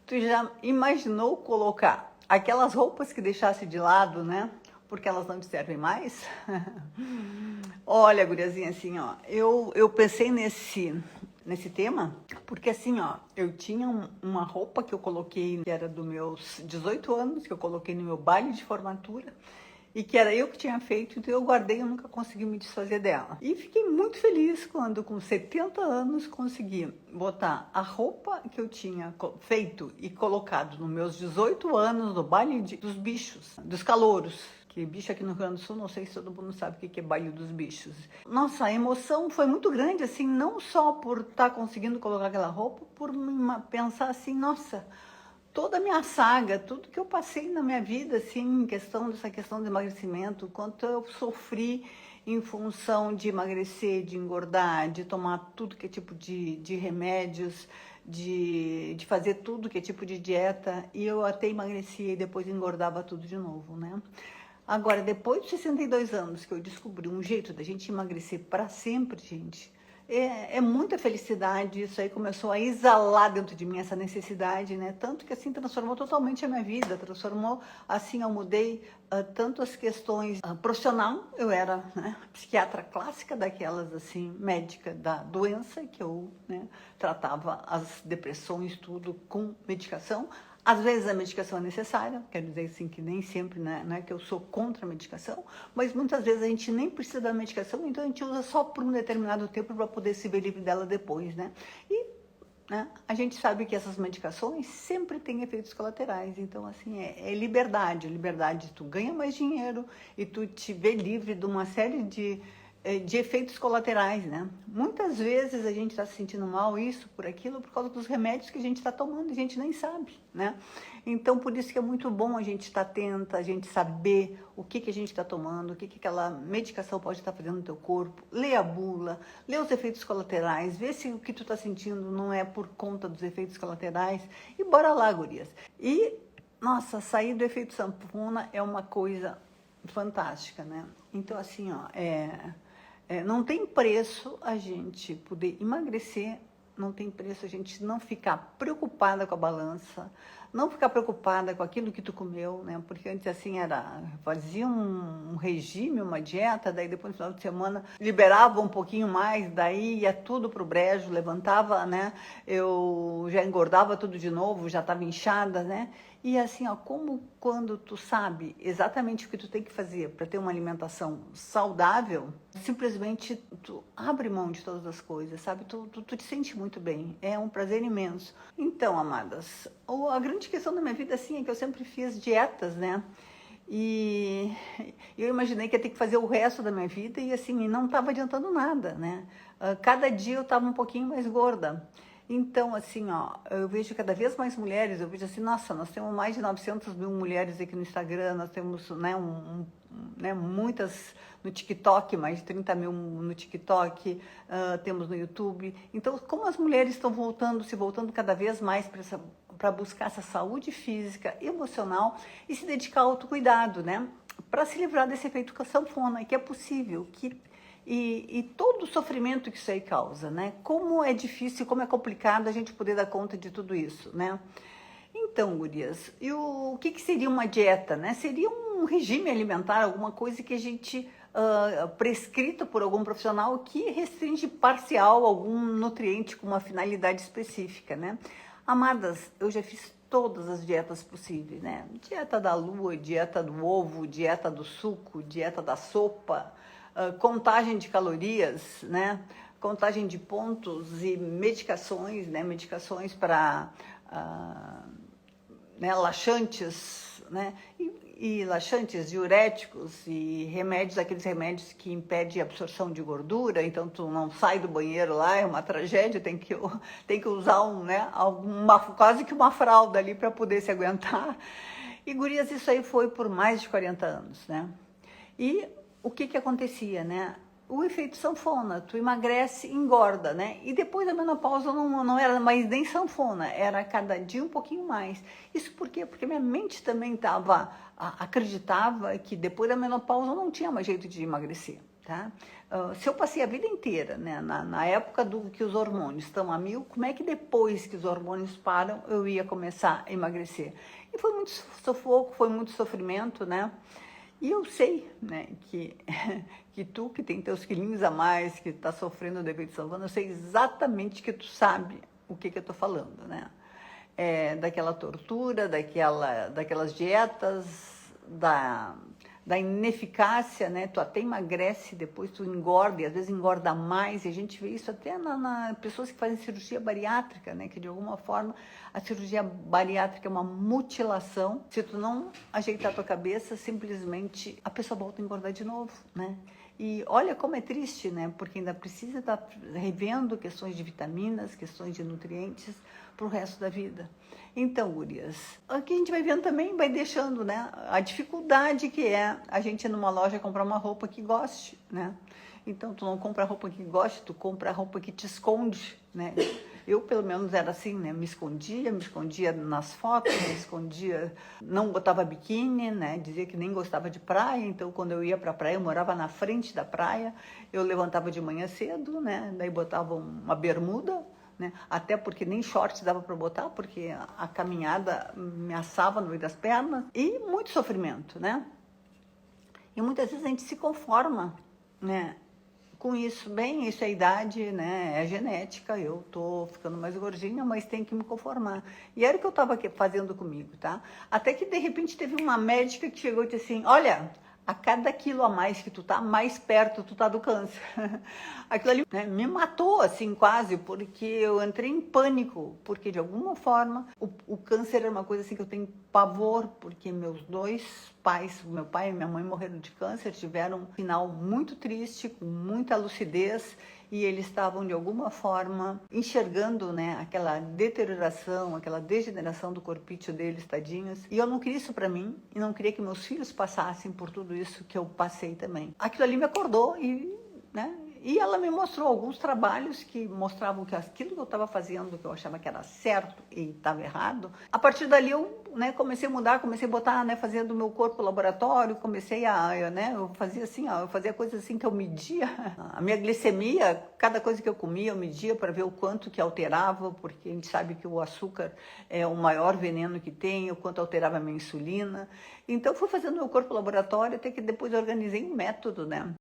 Tu já imaginou colocar aquelas roupas que deixasse de lado, né? Porque elas não te servem mais? Olha, guriazinha, assim, ó, eu pensei nesse tema, porque assim, ó, eu tinha uma roupa que eu coloquei, que era dos meus 18 anos, que eu coloquei no meu baile de formatura, e que era eu que tinha feito, então eu guardei, eu nunca consegui me desfazer dela. E fiquei muito feliz quando, com 70 anos, consegui botar a roupa que eu tinha feito e colocado nos meus 18 anos no baile dos bichos, dos calouros. Que bicho aqui no Rio Grande do Sul, não sei se todo mundo sabe o que é baile dos bichos. Nossa, a emoção foi muito grande, assim, não só por estar conseguindo colocar aquela roupa, por pensar assim, nossa, toda a minha saga, tudo que eu passei na minha vida, assim, em questão dessa questão de emagrecimento, quanto eu sofri em função de emagrecer, de engordar, de tomar tudo que é tipo de remédios, de fazer tudo que é tipo de dieta, e eu até emagrecia e depois engordava tudo de novo, né? Agora, depois de 62 anos que eu descobri um jeito da gente emagrecer para sempre, gente, é muita felicidade. Isso aí começou a exalar dentro de mim essa necessidade, né? Tanto que assim transformou totalmente a minha vida, transformou, assim, eu mudei tanto as questões profissional, eu era, né, psiquiatra clássica daquelas, assim, médica da doença, que eu, né, tratava as depressões, tudo com medicação. Às vezes a medicação é necessária, quer dizer assim que nem sempre, né, não é que eu sou contra a medicação, mas muitas vezes a gente nem precisa da medicação, então a gente usa só por um determinado tempo para poder se ver livre dela depois, né? E, né, a gente sabe que essas medicações sempre têm efeitos colaterais, então assim, é liberdade, tu ganha mais dinheiro e tu te vê livre de uma série de efeitos colaterais, né? Muitas vezes a gente está se sentindo mal, isso, por aquilo, por causa dos remédios que a gente está tomando, a gente nem sabe, né? Então, por isso que é muito bom a gente estar atenta, a gente saber o que a gente está tomando, o que aquela medicação pode estar fazendo no teu corpo, ler a bula, ler os efeitos colaterais, ver se o que tu está sentindo não é por conta dos efeitos colaterais, e bora lá, gurias. E, nossa, sair do efeito sanfona é uma coisa fantástica, né? Então, assim, ó, não tem preço a gente poder emagrecer, não tem preço a gente não ficar preocupada com a balança, não ficar preocupada com aquilo que tu comeu, né? Porque antes assim fazia um regime, uma dieta, daí depois no final de semana liberava um pouquinho mais, daí ia tudo pro brejo, levantava, né? Eu já engordava tudo de novo, já estava inchada, né? E assim, ó, como quando tu sabe exatamente o que tu tem que fazer para ter uma alimentação saudável, simplesmente tu abre mão de todas as coisas, sabe? Tu te sente muito bem, é um prazer imenso. Então, amadas, a grande questão da minha vida, assim, é que eu sempre fiz dietas, né? E eu imaginei que ia ter que fazer o resto da minha vida e assim, não estava adiantando nada, né? Cada dia eu estava um pouquinho mais gorda. Então, assim, ó, eu vejo cada vez mais mulheres, eu vejo assim, nossa, nós temos mais de 900 mil mulheres aqui no Instagram, nós temos, né, né, muitas no TikTok, mais de 30 mil no TikTok, temos no YouTube. Então, como as mulheres estão se voltando cada vez mais para buscar essa saúde física, emocional e se dedicar ao autocuidado, né? Para se livrar desse efeito sanfona, que é possível, e todo o sofrimento que isso aí causa, né? Como é difícil, como é complicado a gente poder dar conta de tudo isso, né? Então, gurias, e o que seria uma dieta, né? Seria um regime alimentar, alguma coisa que a gente prescrita por algum profissional que restringe parcial algum nutriente com uma finalidade específica, né? Amadas, eu já fiz todas as dietas possíveis, né? Dieta da lua, dieta do ovo, dieta do suco, dieta da sopa, contagem de calorias, né? Contagem de pontos e medicações, né? Medicações para né, laxantes, né? E laxantes, diuréticos e remédios, aqueles remédios que impedem a absorção de gordura, então tu não sai do banheiro lá, é uma tragédia, tem que usar né, quase que uma fralda ali para poder se aguentar. E gurias, isso aí foi por mais de 40 anos, né? E o que acontecia, né? O efeito sanfona, tu emagrece, engorda, né? E depois da menopausa não era mais nem sanfona, era cada dia um pouquinho mais. Isso por quê? Porque minha mente também acreditava que depois da menopausa não tinha mais jeito de emagrecer. tá? Se eu passei a vida inteira, né, na época que os hormônios estão a mil, como é que depois que os hormônios param, eu ia começar a emagrecer? E foi muito sufoco, foi muito sofrimento, né? E eu sei, né, que tu que tem teus quilinhos a mais, que tá sofrendo do efeito sanfona, eu sei exatamente que tu sabe o que eu tô falando, né? Daquela tortura, daquelas dietas, da ineficácia, né? Tu até emagrece, depois tu engorda, e às vezes engorda mais, e a gente vê isso até na pessoas que fazem cirurgia bariátrica, né? Que de alguma forma a cirurgia bariátrica é uma mutilação. Se tu não ajeitar a tua cabeça, simplesmente a pessoa volta a engordar de novo, né? E olha como é triste, né? Porque ainda precisa estar revendo questões de vitaminas, questões de nutrientes para o resto da vida. Então, gurias, aqui a gente vai vendo também, vai deixando, né? A dificuldade que é a gente ir numa loja comprar uma roupa que goste, né? Então, tu não compra a roupa que goste, tu compra a roupa que te esconde, né? Eu, pelo menos, era assim, né? Me escondia nas fotos, me escondia, não botava biquíni, né? Dizia que nem gostava de praia, então, quando eu ia pra praia, eu morava na frente da praia, eu levantava de manhã cedo, né? Daí botava uma bermuda, né? Até porque nem shorts dava para botar, porque a caminhada me assava no meio das pernas, e muito sofrimento, né? E muitas vezes a gente se conforma, né? Com isso, bem, isso é idade, né? É genética, eu tô ficando mais gordinha, mas tem que me conformar. E era o que eu tava fazendo comigo, tá? Até que de repente teve uma médica que chegou e disse assim: olha, a cada quilo a mais que tu tá, mais perto tu tá do câncer. Aquilo ali, né, me matou, assim, quase, porque eu entrei em pânico, porque de alguma forma o câncer era uma coisa assim que eu tenho pavor, porque meus dois pais, meu pai e minha mãe morreram de câncer, tiveram um final muito triste, com muita lucidez, e eles estavam de alguma forma enxergando, né, aquela deterioração, aquela degeneração do corpício deles, tadinhos. E eu não queria isso para mim, e não queria que meus filhos passassem por tudo isso que eu passei também. Aquilo ali me acordou né? E ela me mostrou alguns trabalhos que mostravam que aquilo que eu estava fazendo, que eu achava que era certo e estava errado. A partir dali eu, né, comecei a mudar, comecei a botar, né, fazendo o meu corpo laboratório, comecei né, eu fazia assim, ó, eu fazia coisas assim que eu media a minha glicemia, cada coisa que eu comia eu media para ver o quanto que alterava, porque a gente sabe que o açúcar é o maior veneno que tem, o quanto alterava a minha insulina. Então fui fazendo meu corpo laboratório até que depois eu organizei um método, né?